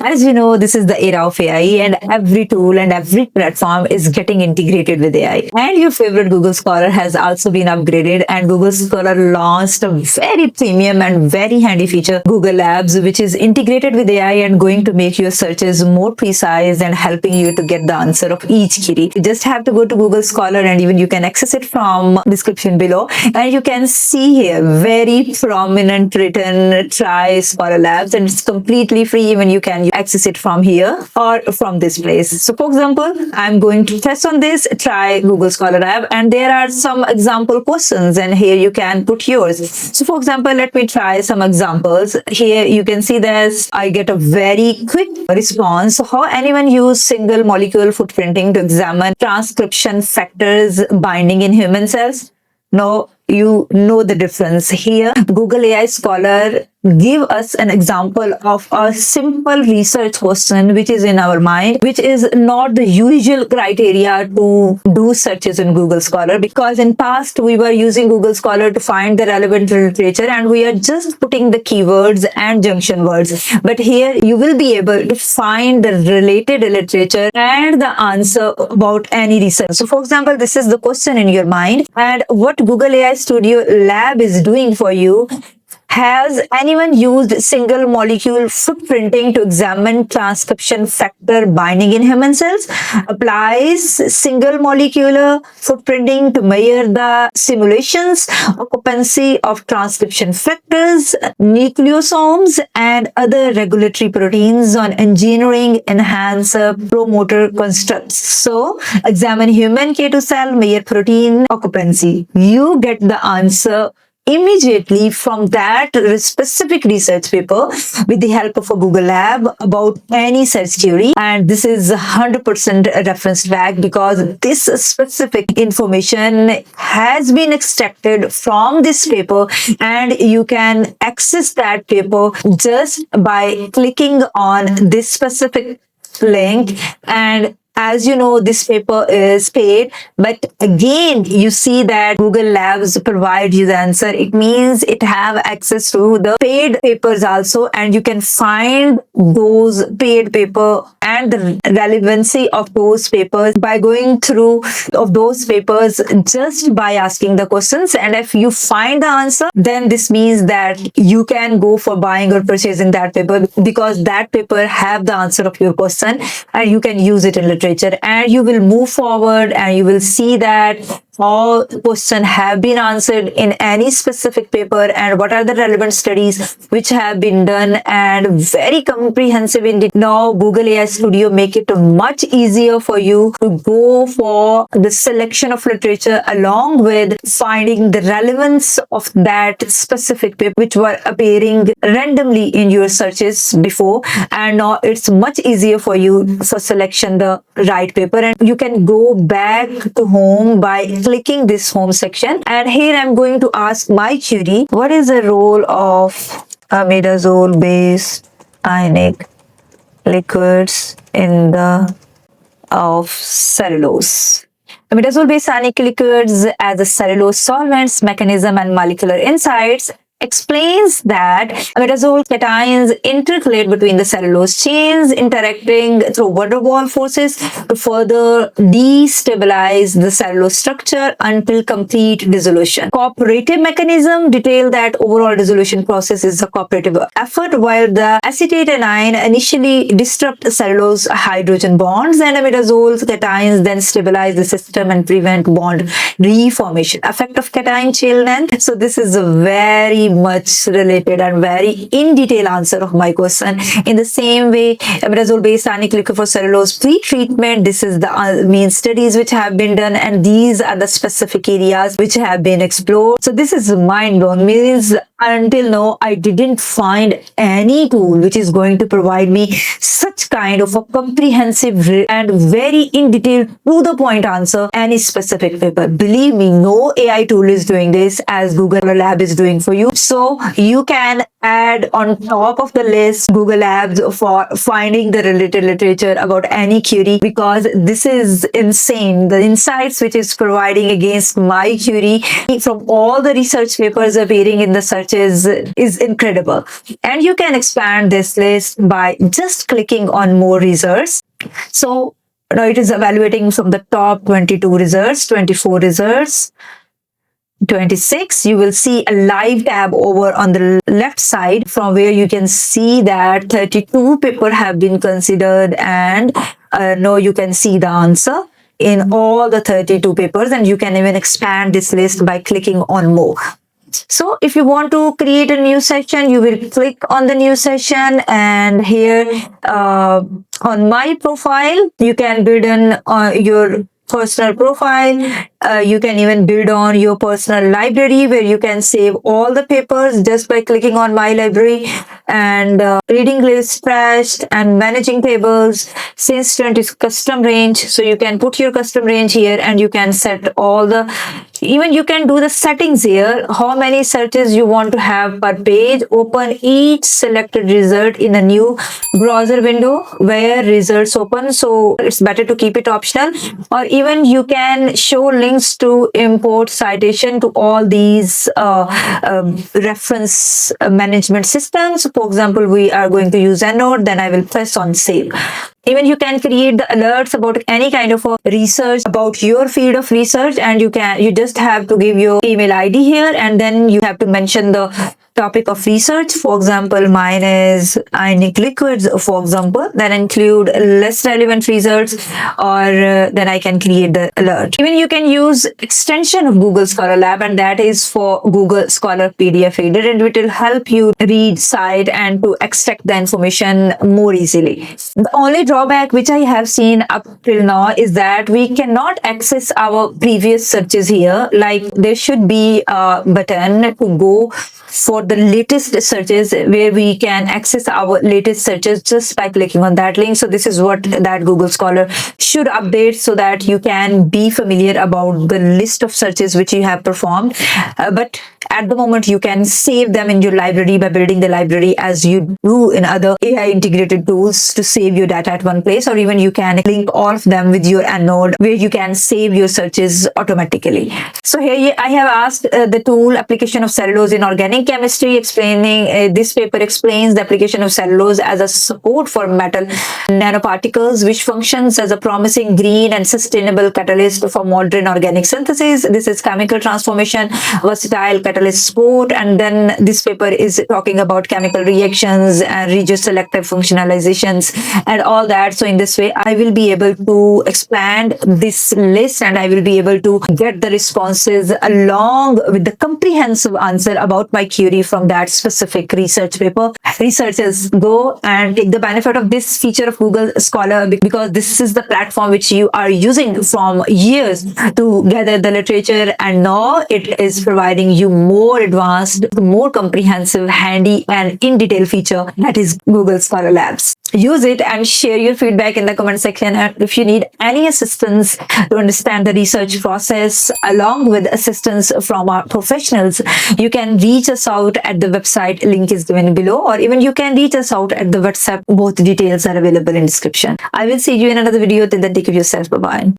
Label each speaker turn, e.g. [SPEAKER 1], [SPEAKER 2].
[SPEAKER 1] As you know, this is the era of AI, and every tool and every platform is getting integrated with AI. And your favorite Google Scholar has also been upgraded, and Google Scholar launched a very premium and very handy feature, Google Labs, which is integrated with AI and going to make your searches more precise and helping you to get the answer of each query. You just have to go to Google Scholar, and even you can access it from description below, and you can see here very prominent written try Scholar Labs, and it's completely free. Even you can access it from here or from this place. So for example, I'm going to test on this try Google Scholar Lab, and there are some example questions, and here you can put yours. So for example, let me try some examples. Here you can see that I get a very quick response. So how anyone use single molecule footprinting to examine transcription factors binding in human cells? Now you know the difference. Here Google AI Scholar give us an example of a simple research question which is in our mind, which is not the usual criteria to do searches in Google Scholar, because in past we were using Google Scholar to find the relevant literature and we are just putting the keywords and junction words. But here you will be able to find the related literature and the answer about any research. So for example, this is the question in your mind, and what Google AI Studio Lab is doing for you: has anyone used single molecule footprinting to examine transcription factor binding in human cells? Applies single molecular footprinting to measure the simulations, occupancy of transcription factors, nucleosomes, and other regulatory proteins on engineering enhancer promoter constructs. So, examine human K2 cell, measure protein occupancy. You get the answer immediately from that specific research paper with the help of a Google Lab about any search query. And this is 100% reference back, because this specific information has been extracted from this paper, and you can access that paper just by clicking on this specific link. And as you know, this paper is paid, but again, you see that Google Labs provide you the answer. It means it have access to the paid papers also, and you can find those paid paper and the relevancy of those papers by going through of those papers just by asking the questions. And if you find the answer, then this means that you can go for buying or purchasing that paper, because that paper have the answer of your question and you can use it in literature, and you will move forward and you will see that all questions have been answered in any specific paper and what are the relevant studies which have been done, and very comprehensive indeed. Now Google AI Studio make it much easier for you to go for the selection of literature along with finding the relevance of that specific paper which were appearing randomly in your searches before, and now it's much easier for you for selection the right paper. And you can go back to home by clicking this home section, and here I'm going to ask my query: what is the role of imidazole based ionic liquids in the of cellulose? Imidazole based ionic liquids as a cellulose solvents, mechanism and molecular insights explains that imidazole cations intercalate between the cellulose chains, interacting through van der Waals forces to further destabilize the cellulose structure until complete dissolution. Cooperative mechanism detail that overall dissolution process is a cooperative effort, while the acetate anion initially disrupt cellulose hydrogen bonds, and imidazole cations then stabilize the system and prevent bond reformation. Effect of cation chain length. So this is a very much related and very in detail answer of my question. In the same way, imidazole based ionic liquid for cellulose pre-treatment, this is the main studies which have been done, and these are the specific areas which have been explored. So this is mind blowing. Means until now I didn't find any tool which is going to provide me such kind of a comprehensive and very in detail to the point answer any specific paper. Believe me, no AI tool is doing this as Google Lab is doing for you. So you can add on top of the list Google Labs for finding the related literature about any query, because this is insane. The insights which is providing against my query from all the research papers appearing in the searches is incredible. And you can expand this list by just clicking on more results. So now it is evaluating from the top 22 results, 24 results, 26. You will see a live tab over on the left side from where you can see that 32 papers have been considered, and now you can see the answer in all the 32 papers, and you can even expand this list by clicking on more. So if you want to create a new section, you will click on the new session, and here on my profile, you can build in your personal profile. You can even build on your personal library where you can save all the papers just by clicking on my library, and reading list trashed and managing tables. Since Student is custom range, so you can put your custom range here, and you can set all the, even you can do the settings here, how many searches you want to have per page. Open each selected result in a new browser window where results open, so it's better to keep it optional. Or even you can show links to import citation to all these reference management systems. For example, we are going to use EndNote, then I will press on save. Even you can create the alerts about any kind of research about your field of research, and you just have to give your email ID here, and then you have to mention the topic of research. For example, mine is ionic liquids, for example, then include less relevant results, or then I can create the alert. Even you can use extension of Google Scholar Lab, and that is for Google Scholar PDF Reader, and it will help you read, cite, and to extract the information more easily. The only drawback which I have seen up till now is that we cannot access our previous searches here. Like there should be a button to go for the latest searches where we can access our latest searches just by clicking on that link. So this is what that Google Scholar should update, so that you can be familiar about the list of searches which you have performed. But at the moment you can save them in your library by building the library as you do in other AI integrated tools to save your data at one place, or even you can link all of them with your EndNote where you can save your searches automatically. So here I have asked the tool application of cellulose in organic chemistry, explaining this paper explains the application of cellulose as a support for metal nanoparticles, which functions as a promising green and sustainable catalyst for modern organic synthesis. This is chemical transformation, versatile catalyst support, and then this paper is talking about chemical reactions and regioselective functionalizations and all that. So in this way, I will be able to expand this list, and I will be able to get the responses along with the comprehensive answer about my query from that specific research paper. Researchers, go and take the benefit of this feature of Google Scholar, because this is the platform which you are using from years to gather the literature, and now it is providing you more advanced, more comprehensive, handy, and in detail feature, that is Google Scholar Labs. Use it and share your feedback in the comment section. And if you need any assistance to understand the research process along with assistance from our professionals, you can reach us out at the website, link is given below, or even you can reach us out at the WhatsApp. Both details are available in description. I will see you in another video. Till then, take care of yourself. Bye bye.